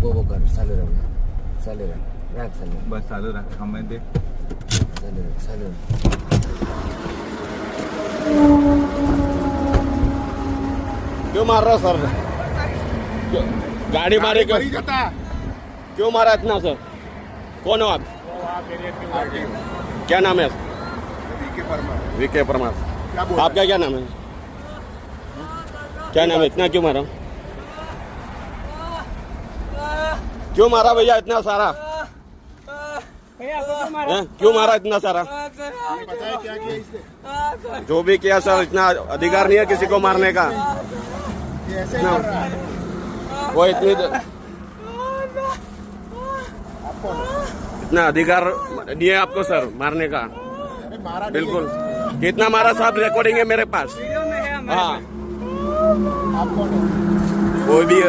वो कर चालू रहा राख चालू बस चालू राख हमें दे चालू क्यों मार रहा सर गाड़ी मारे क्यों क्यों मारा इतना सर कौन हो आप क्या नाम है वीके परमार आपका क्या नाम है इतना क्यों मारा भैया इतना सारा क्यों मारा इतना सारा जो भी किया सर इतना अधिकार नहीं है किसी को मारने का वो इतना अधिकार नहीं है आपको सर मारने का बिल्कुल कितना मारा साहब रिकॉर्डिंग है मेरे पास हाँ वो भी